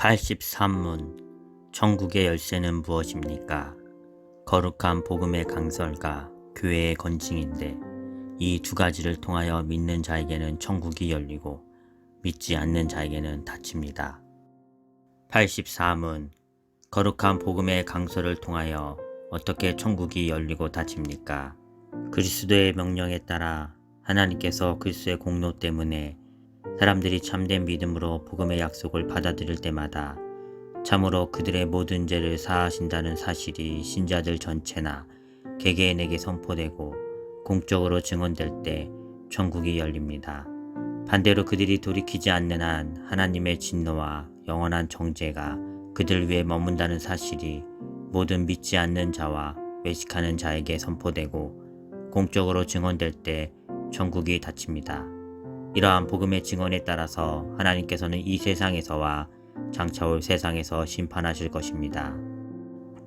83문 천국의 열쇠는 무엇입니까? 거룩한 복음의 강설과 교회의 건징인데 이 두 가지를 통하여 믿는 자에게는 천국이 열리고 믿지 않는 자에게는 닫힙니다. 84문 거룩한 복음의 강설을 통하여 어떻게 천국이 열리고 닫힙니까? 그리스도의 명령에 따라 하나님께서 그리스도의 공로 때문에 사람들이 참된 믿음으로 복음의 약속을 받아들일 때마다 참으로 그들의 모든 죄를 사하신다는 사실이 신자들 전체나 개개인에게 선포되고 공적으로 증언될 때 천국이 열립니다. 반대로 그들이 돌이키지 않는 한 하나님의 진노와 영원한 정죄가 그들 위에 머문다는 사실이 모든 믿지 않는 자와 외식하는 자에게 선포되고 공적으로 증언될 때 천국이 닫힙니다. 이러한 복음의 증언에 따라서 하나님께서는 이 세상에서와 장차올 세상에서 심판하실 것입니다.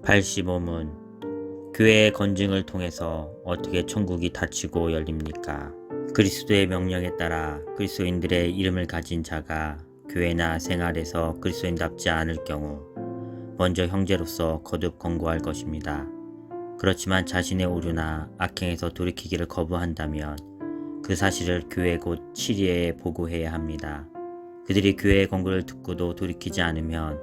85문 교회의 건증을 통해서 어떻게 천국이 닫히고 열립니까? 그리스도의 명령에 따라 그리스도인들의 이름을 가진 자가 교회나 생활에서 그리스도인답지 않을 경우 먼저 형제로서 거듭 권고할 것입니다. 그렇지만 자신의 오류나 악행에서 돌이키기를 거부한다면 그 사실을 교회 곧 치리에 보고해야 합니다. 그들이 교회의 권고를 듣고도 돌이키지 않으면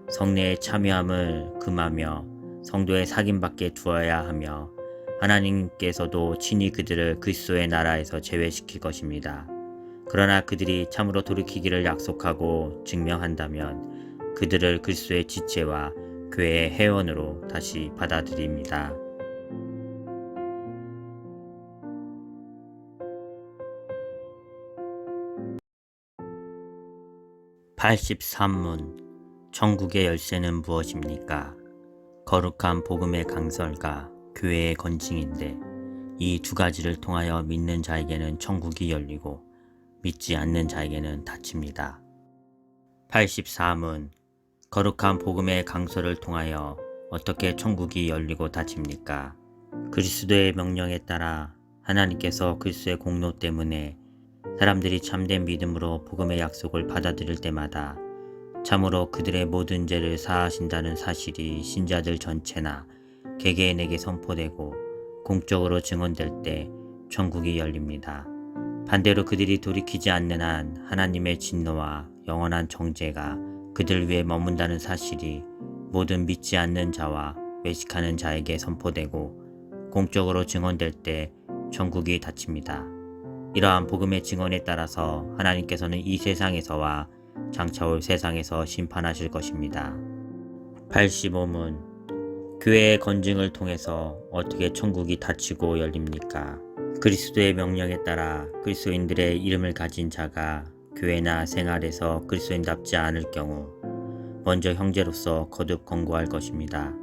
성례에 참여함을 금하며 성도의 사귐밖에 두어야 하며 하나님께서도 친히 그들을 그리스도의 나라에서 제외시킬 것입니다. 그러나 그들이 참으로 돌이키기를 약속하고 증명한다면 그들을 그리스도의 지체와 교회의 회원으로 다시 받아들입니다. 83문 천국의 열쇠는 무엇입니까? 거룩한 복음의 강설과 교회의 건징인데 이 두 가지를 통하여 믿는 자에게는 천국이 열리고 믿지 않는 자에게는 닫힙니다. 84문 거룩한 복음의 강설을 통하여 어떻게 천국이 열리고 닫힙니까? 그리스도의 명령에 따라 하나님께서 그리스도의 공로 때문에 사람들이 참된 믿음으로 복음의 약속을 받아들일 때마다 참으로 그들의 모든 죄를 사하신다는 사실이 신자들 전체나 개개인에게 선포되고 공적으로 증언될 때 천국이 열립니다. 반대로 그들이 돌이키지 않는 한 하나님의 진노와 영원한 정죄가 그들 위에 머문다는 사실이 모든 믿지 않는 자와 외식하는 자에게 선포되고 공적으로 증언될 때 천국이 닫힙니다. 이러한 복음의 증언에 따라서 하나님께서는 이 세상에서와 장차올 세상에서 심판하실 것입니다. 85문 교회의 건증을 통해서 어떻게 천국이 닫히고 열립니까? 그리스도의 명령에 따라 그리스도인들의 이름을 가진 자가 교회나 생활에서 그리스도인답지 않을 경우 먼저 형제로서 거듭 권고할 것입니다.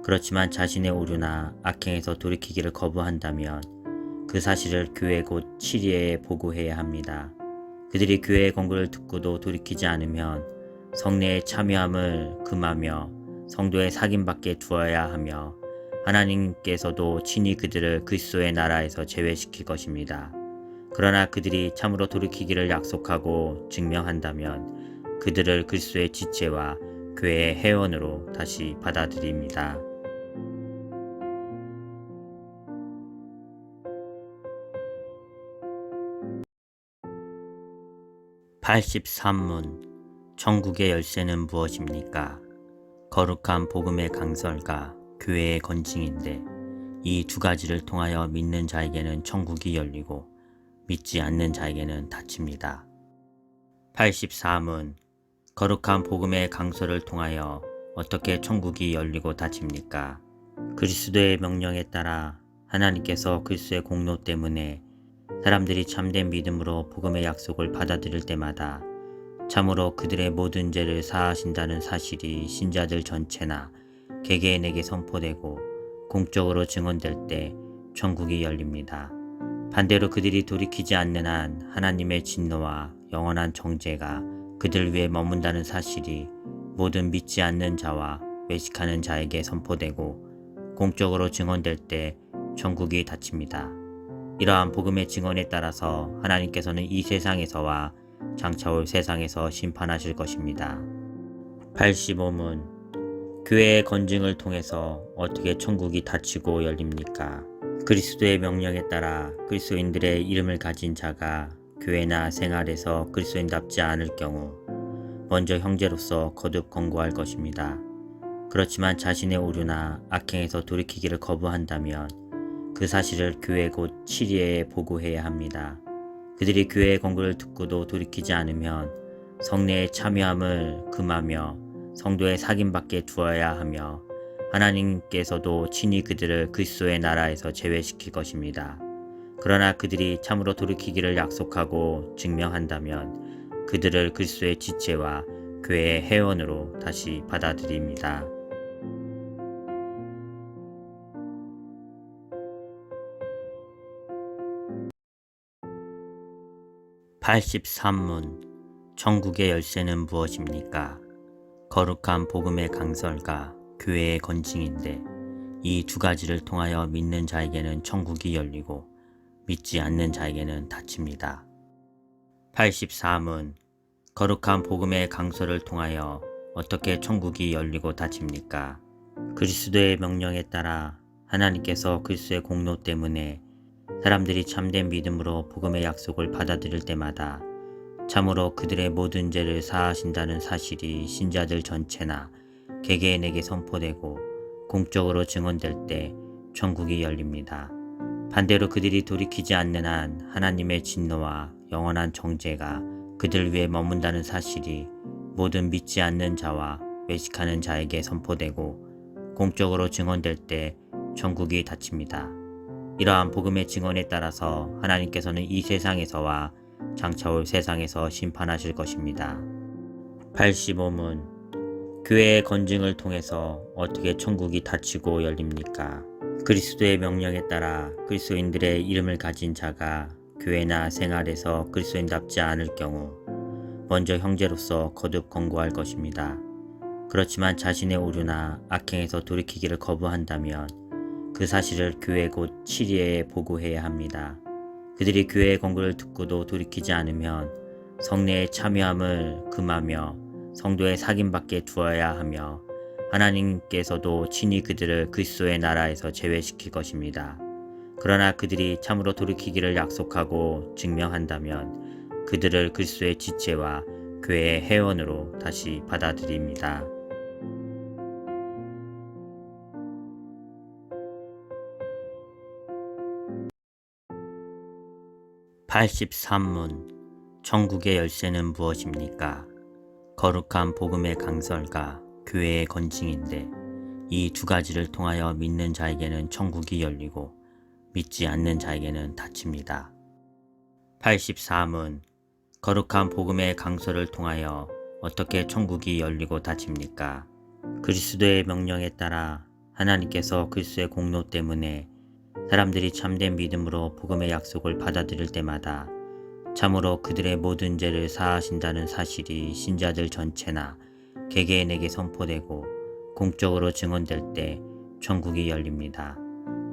그렇지만 자신의 오류나 악행에서 돌이키기를 거부한다면 그 사실을 교회 곧 치리에 보고해야 합니다. 그들이 교회의 권고를 듣고도 돌이키지 않으면 성례에 참여함을 금하며 성도의 사귐밖에 두어야 하며 하나님께서도 친히 그들을 그리스도의 나라에서 제외시킬 것입니다. 그러나 그들이 참으로 돌이키기를 약속하고 증명한다면 그들을 그리스도의 지체와 교회의 회원으로 다시 받아들입니다. 83문 천국의 열쇠는 무엇입니까? 거룩한 복음의 강설과 교회의 건징인데 이 두 가지를 통하여 믿는 자에게는 천국이 열리고 믿지 않는 자에게는 닫힙니다. 84문 거룩한 복음의 강설을 통하여 어떻게 천국이 열리고 닫힙니까? 그리스도의 명령에 따라 하나님께서 그리스도의 공로 때문에 사람들이 참된 믿음으로 복음의 약속을 받아들일 때마다 참으로 그들의 모든 죄를 사하신다는 사실이 신자들 전체나 개개인에게 선포되고 공적으로 증언될 때 천국이 열립니다. 반대로 그들이 돌이키지 않는 한 하나님의 진노와 영원한 정죄가 그들 위에 머문다는 사실이 모든 믿지 않는 자와 외식하는 자에게 선포되고 공적으로 증언될 때 천국이 닫힙니다. 이러한 복음의 증언에 따라서 하나님께서는 이 세상에서와 장차올 세상에서 심판하실 것입니다. 85문 교회의 건증을 통해서 어떻게 천국이 닫히고 열립니까? 그리스도의 명령에 따라 그리스도인들의 이름을 가진 자가 교회나 생활에서 그리스도인답지 않을 경우 먼저 형제로서 거듭 권고할 것입니다. 그렇지만 자신의 오류나 악행에서 돌이키기를 거부한다면 그 사실을 교회 곧 치리에 보고해야 합니다. 그들이 교회의 권고를 듣고도 돌이키지 않으면 성례에 참여함을 금하며 성도의 사귐밖에 두어야 하며 하나님께서도 친히 그들을 그리스도의 나라에서 제외시킬 것입니다. 그러나 그들이 참으로 돌이키기를 약속하고 증명한다면 그들을 그리스도의 지체와 교회의 회원으로 다시 받아들입니다. 83문 천국의 열쇠는 무엇입니까? 거룩한 복음의 강설과 교회의 건증인데 이 두 가지를 통하여 믿는 자에게는 천국이 열리고 믿지 않는 자에게는 닫힙니다. 84문 거룩한 복음의 강설을 통하여 어떻게 천국이 열리고 닫힙니까? 그리스도의 명령에 따라 하나님께서 그리스도의 공로 때문에 사람들이 참된 믿음으로 복음의 약속을 받아들일 때마다 참으로 그들의 모든 죄를 사하신다는 사실이 신자들 전체나 개개인에게 선포되고 공적으로 증언될 때 천국이 열립니다. 반대로 그들이 돌이키지 않는 한 하나님의 진노와 영원한 정죄가 그들 위에 머문다는 사실이 모든 믿지 않는 자와 외식하는 자에게 선포되고 공적으로 증언될 때 천국이 닫힙니다. 이러한 복음의 증언에 따라서 하나님께서는 이 세상에서와 장차 올 세상에서 심판하실 것입니다. 85문 교회의 건증을 통해서 어떻게 천국이 닫히고 열립니까? 그리스도의 명령에 따라 그리스도인들의 이름을 가진 자가 교회나 생활에서 그리스도인답지 않을 경우 먼저 형제로서 거듭 권고할 것입니다. 그렇지만 자신의 오류나 악행에서 돌이키기를 거부한다면 그 사실을 교회 곧 치리에 보고해야 합니다. 그들이 교회의 권고를 듣고도 돌이키지 않으면 성례에 참여함을 금하며 성도의 사귐밖에 두어야 하며 하나님께서도 친히 그들을 그리스도의 나라에서 제외시킬 것입니다. 그러나 그들이 참으로 돌이키기를 약속하고 증명한다면 그들을 그리스도의 지체와 교회의 회원으로 다시 받아들입니다. 83문 천국의 열쇠는 무엇입니까? 거룩한 복음의 강설과 교회의 건증인데 이 두 가지를 통하여 믿는 자에게는 천국이 열리고 믿지 않는 자에게는 닫힙니다. 84문 거룩한 복음의 강설을 통하여 어떻게 천국이 열리고 닫힙니까? 그리스도의 명령에 따라 하나님께서 그리스도의 공로 때문에 사람들이 참된 믿음으로 복음의 약속을 받아들일 때마다 참으로 그들의 모든 죄를 사하신다는 사실이 신자들 전체나 개개인에게 선포되고 공적으로 증언될 때 천국이 열립니다.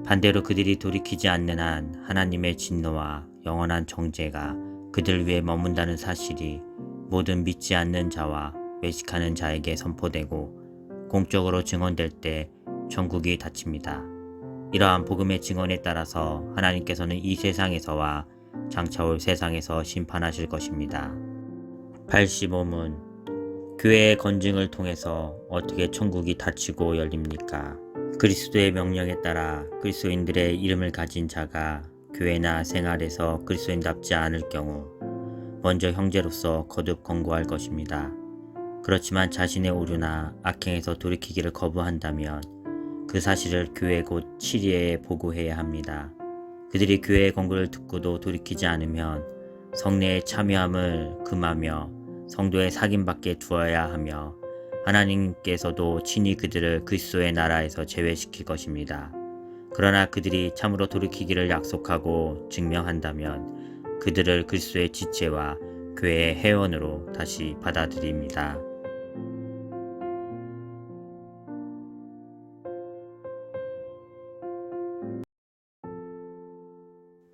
반대로 그들이 돌이키지 않는 한 하나님의 진노와 영원한 정죄가 그들 위에 머문다는 사실이 모든 믿지 않는 자와 외식하는 자에게 선포되고 공적으로 증언될 때 천국이 닫힙니다. 이러한 복음의 증언에 따라서 하나님께서는 이 세상에서와 장차 올 세상에서 심판하실 것입니다. 85문 교회의 건증을 통해서 어떻게 천국이 닫히고 열립니까? 그리스도의 명령에 따라 그리스도인들의 이름을 가진 자가 교회나 생활에서 그리스도인답지 않을 경우 먼저 형제로서 거듭 권고할 것입니다. 그렇지만 자신의 오류나 악행에서 돌이키기를 거부한다면 그 사실을 교회 곧 치리에 보고해야 합니다. 그들이 교회의 권고를 듣고도 돌이키지 않으면 성례에 참여함을 금하며 성도의 사귐밖에 두어야 하며 하나님께서도 친히 그들을 그리스도의 나라에서 제외시킬 것입니다. 그러나 그들이 참으로 돌이키기를 약속하고 증명한다면 그들을 그리스도의 지체와 교회의 회원으로 다시 받아들입니다.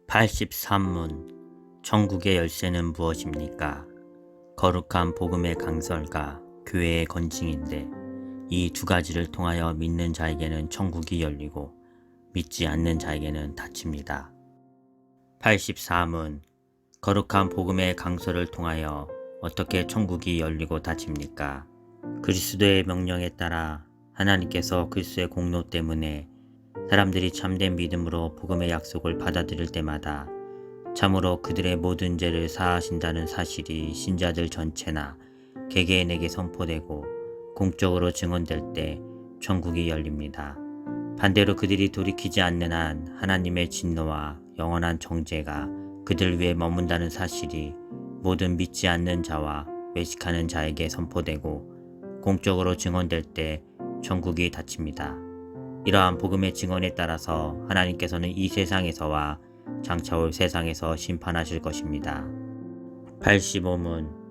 83문 천국의 열쇠는 무엇입니까? 거룩한 복음의 강설과 교회의 건징인데 이 두 가지를 통하여 믿는 자에게는 천국이 열리고 믿지 않는 자에게는 닫힙니다. 83문 거룩한 복음의 강소를 통하여 어떻게 천국이 열리고 닫힙니까? 그리스도의 명령에 따라 하나님께서 그리스도의 공로 때문에 사람들이 참된 믿음으로 복음의 약속을 받아들일 때마다 참으로 그들의 모든 죄를 사하신다는 사실이 신자들 전체나 개개인에게 선포되고 공적으로 증언될 때 천국이 열립니다. 반대로 그들이 돌이키지 않는 한 하나님의 진노와 영원한 정죄가 그들 위에 머문다는 사실이 모든 믿지 않는 자와 외식하는 자에게 선포되고 공적으로 증언될 때 천국이 닫힙니다. 이러한 복음의 증언에 따라서 하나님께서는 이 세상에서와 장차올 세상에서 심판하실 것입니다. 85문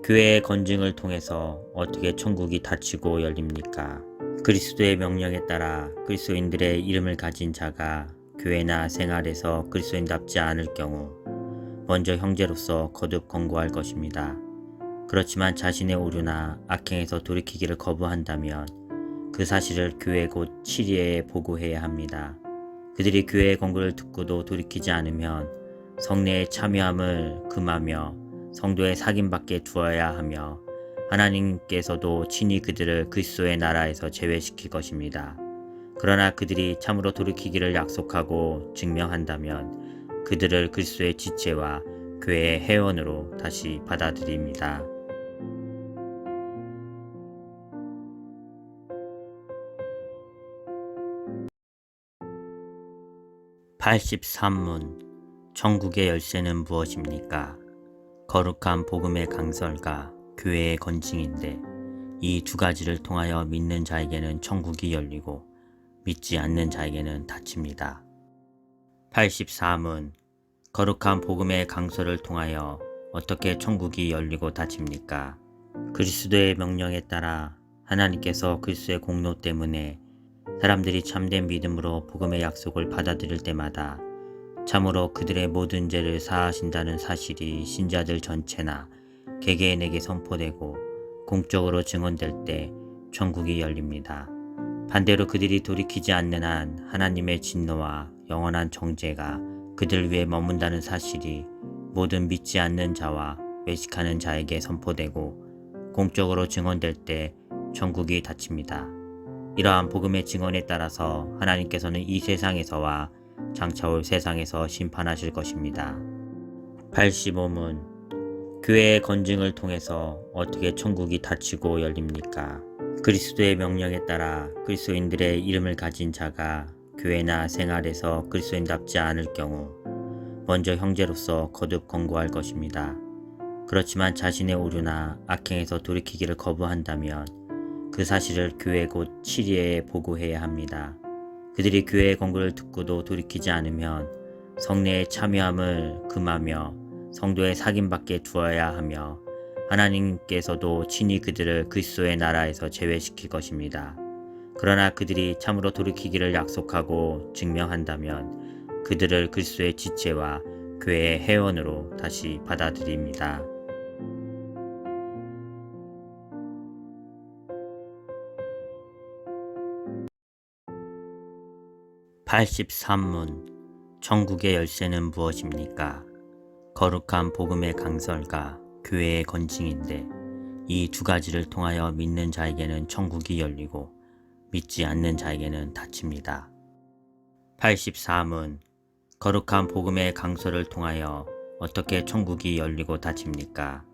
교회의 건증을 통해서 어떻게 천국이 닫히고 열립니까? 그리스도의 명령에 따라 그리스도인들의 이름을 가진 자가 교회나 생활에서 그리스도인답지 않을 경우 먼저 형제로서 거듭 권고할 것입니다. 그렇지만 자신의 오류나 악행에서 돌이키기를 거부한다면 그 사실을 교회 곧 치리에 보고해야 합니다. 그들이 교회의 권고를 듣고도 돌이키지 않으면 성례에 참여함을 금하며 성도의 사귐밖에 두어야 하며 하나님께서도 친히 그들을 그리스도의 나라에서 제외시킬 것입니다. 그러나 그들이 참으로 돌이키기를 약속하고 증명한다면 그들을 그리스도의 지체와 교회의 회원으로 다시 받아들입니다. 83문 천국의 열쇠는 무엇입니까? 거룩한 복음의 강설과 교회의 건징인데 이 두 가지를 통하여 믿는 자에게는 천국이 열리고 믿지 않는 자에게는 닫힙니다. 84문 거룩한 복음의 강설을 통하여 어떻게 천국이 열리고 닫힙니까? 그리스도의 명령에 따라 하나님께서 그리스도의 공로 때문에 사람들이 참된 믿음으로 복음의 약속을 받아들일 때마다 참으로 그들의 모든 죄를 사하신다는 사실이 신자들 전체나 개개인에게 선포되고 공적으로 증언될 때 천국이 열립니다. 반대로 그들이 돌이키지 않는 한 하나님의 진노와 영원한 정죄가 그들 위에 머문다는 사실이 모든 믿지 않는 자와 외식하는 자에게 선포되고 공적으로 증언될 때 천국이 닫힙니다. 이러한 복음의 증언에 따라서 하나님께서는 이 세상에서와 장차올 세상에서 심판하실 것입니다. 85문 교회의 건증을 통해서 어떻게 천국이 닫히고 열립니까? 그리스도의 명령에 따라 그리스도인들의 이름을 가진 자가 교회나 생활에서 그리스도인답지 않을 경우 먼저 형제로서 거듭 권고할 것입니다. 그렇지만 자신의 오류나 악행에서 돌이키기를 거부한다면 그 사실을 교회 곧 치리에 보고해야 합니다. 그들이 교회의 권고를 듣고도 돌이키지 않으면 성례에 참여함을 금하며 성도의 사귐밖에 두어야 하며 하나님께서도 친히 그들을 그리스도의 나라에서 제외시킬 것입니다. 그러나 그들이 참으로 돌이키기를 약속하고 증명한다면 그들을 그리스도의 지체와 교회의 회원으로 다시 받아들입니다. 83문 천국의 열쇠는 무엇입니까? 거룩한 복음의 강설과 교회의 건징인데 이 두 가지를 통하여 믿는 자에게는 천국이 열리고 믿지 않는 자에게는 닫힙니다. 84문 거룩한 복음의 강설을 통하여 어떻게 천국이 열리고 닫힙니까?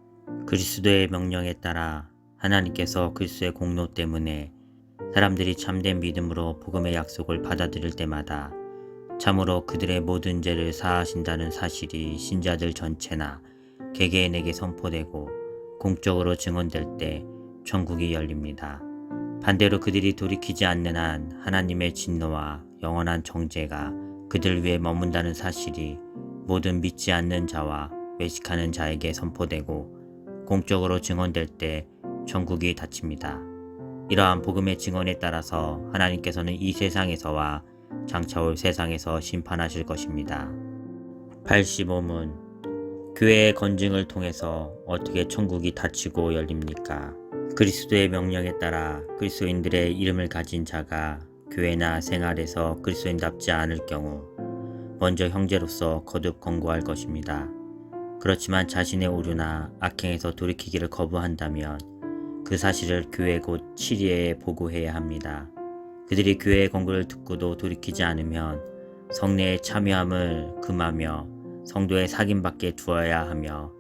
그리스도의 명령에 따라 하나님께서 그리스도의 공로 때문에 사람들이 참된 믿음으로 복음의 약속을 받아들일 때마다 참으로 그들의 모든 죄를 사하신다는 사실이 신자들 전체나 개개인에게 선포되고 공적으로 증언될 때 천국이 열립니다. 반대로 그들이 돌이키지 않는 한 하나님의 진노와 영원한 정죄가 그들 위에 머문다는 사실이 모든 믿지 않는 자와 외식하는 자에게 선포되고 공적으로 증언될 때 천국이 닫힙니다. 이러한 복음의 증언에 따라서 하나님께서는 이 세상에서와 장차올 세상에서 심판하실 것입니다. 85문 교회의 건증을 통해서 어떻게 천국이 닫히고 열립니까? 그리스도의 명령에 따라 그리스도인들의 이름을 가진 자가 교회나 생활에서 그리스도인답지 않을 경우 먼저 형제로서 거듭 권고할 것입니다. 그렇지만 자신의 오류나 악행에서 돌이키기를 거부한다면 그 사실을 교회 곧 치리에 보고해야 합니다. 그들이 교회의 권고를 듣고도 돌이키지 않으면 성례에 참여함을 금하며 성도의 사귐밖에 두어야 하며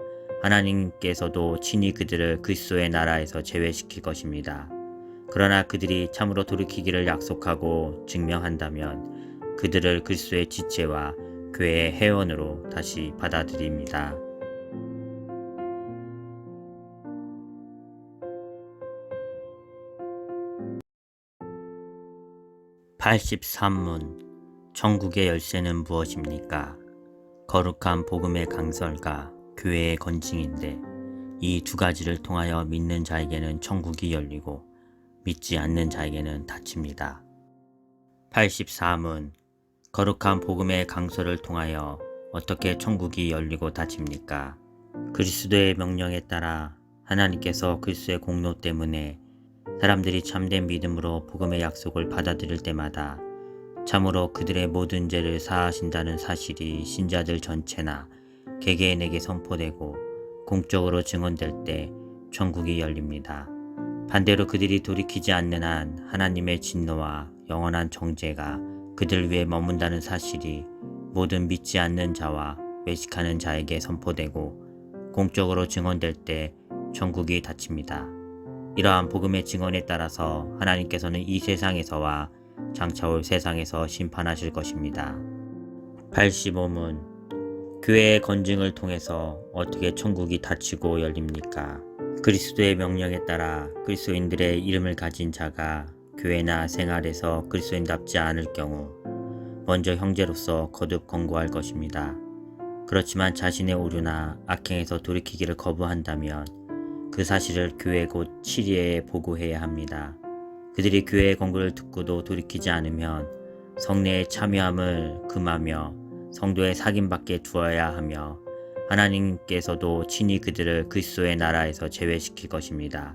하나님께서도 친히 그들을 그리스도의 나라에서 제외시킬 것입니다. 그러나 그들이 참으로 돌이키기를 약속하고 증명한다면 그들을 그리스도의 지체와 교회의 회원으로 다시 받아들입니다. 83문 천국의 열쇠는 무엇입니까? 거룩한 복음의 강설과 교회의 건징인데 이 두 가지를 통하여 믿는 자에게는 천국이 열리고 믿지 않는 자에게는 닫힙니다. 84문 거룩한 복음의 강설을 통하여 어떻게 천국이 열리고 닫힙니까? 그리스도의 명령에 따라 하나님께서 그리스도의 공로 때문에 사람들이 참된 믿음으로 복음의 약속을 받아들일 때마다 참으로 그들의 모든 죄를 사하신다는 사실이 신자들 전체나 개개인에게 선포되고 공적으로 증언될 때 천국이 열립니다. 반대로 그들이 돌이키지 않는 한 하나님의 진노와 영원한 정죄가 그들 위에 머문다는 사실이 모든 믿지 않는 자와 외식하는 자에게 선포되고 공적으로 증언될 때 천국이 닫힙니다. 이러한 복음의 증언에 따라서 하나님께서는 이 세상에서와 장차올 세상에서 심판하실 것입니다. 85문 교회의 건증을 통해서 어떻게 천국이 닫히고 열립니까? 그리스도의 명령에 따라 그리스도인들의 이름을 가진 자가 교회나 생활에서 그리스도인답지 않을 경우 먼저 형제로서 거듭 권고할 것입니다. 그렇지만 자신의 오류나 악행에서 돌이키기를 거부한다면 그 사실을 교회 곧 치리에 보고해야 합니다. 그들이 교회의 권고를 듣고도 돌이키지 않으면 성례에 참여함을 금하며 성도의 사귐밖에 두어야 하며 하나님께서도 친히 그들을 그리스도의 나라에서 제외시킬 것입니다.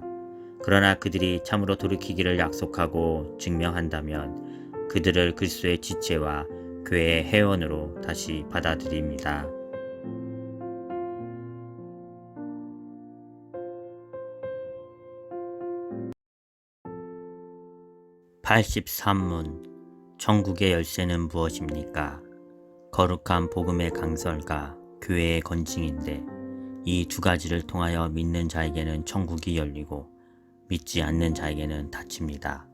그러나 그들이 참으로 돌이키기를 약속하고 증명한다면 그들을 그리스도의 지체와 교회의 회원으로 다시 받아들입니다. 83문 천국의 열쇠는 무엇입니까? 거룩한 복음의 강설과 교회의 건징인데 이 두 가지를 통하여 믿는 자에게는 천국이 열리고 믿지 않는 자에게는 닫힙니다.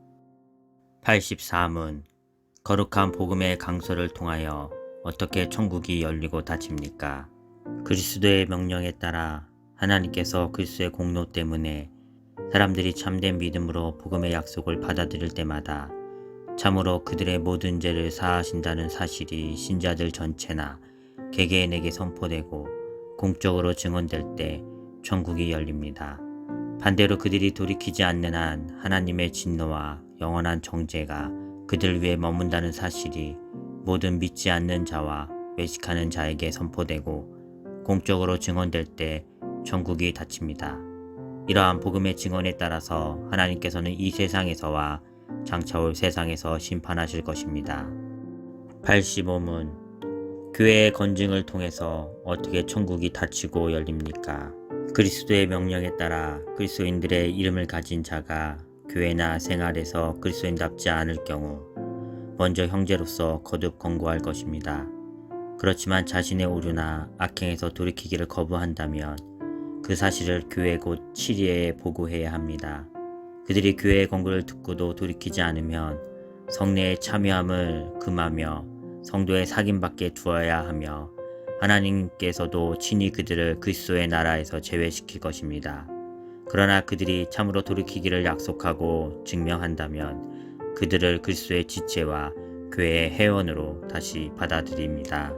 84문 거룩한 복음의 강설을 통하여 어떻게 천국이 열리고 닫힙니까? 그리스도의 명령에 따라 하나님께서 그리스도의 공로 때문에 사람들이 참된 믿음으로 복음의 약속을 받아들일 때마다 참으로 그들의 모든 죄를 사하신다는 사실이 신자들 전체나 개개인에게 선포되고 공적으로 증언될 때 천국이 열립니다. 반대로 그들이 돌이키지 않는 한 하나님의 진노와 영원한 정죄가 그들 위에 머문다는 사실이 모든 믿지 않는 자와 외식하는 자에게 선포되고 공적으로 증언될 때 천국이 닫힙니다. 이러한 복음의 증언에 따라서 하나님께서는 이 세상에서와 장차올 세상에서 심판하실 것입니다. 85문 교회의 건증을 통해서 어떻게 천국이 닫히고 열립니까? 그리스도의 명령에 따라 그리스도인들의 이름을 가진 자가 교회나 생활에서 그리스도인답지 않을 경우 먼저 형제로서 거듭 권고할 것입니다. 그렇지만 자신의 오류나 악행에서 돌이키기를 거부한다면 그 사실을 교회 곧 치리에 보고해야 합니다. 그들이 교회의 권고를 듣고도 돌이키지 않으면 성례에 참여함을 금하며 성도의 사귐밖에 두어야 하며 하나님께서도 친히 그들을 그리스도의 나라에서 제외시킬 것입니다. 그러나 그들이 참으로 돌이키기를 약속하고 증명한다면 그들을 그리스도의 지체와 교회의 회원으로 다시 받아들입니다.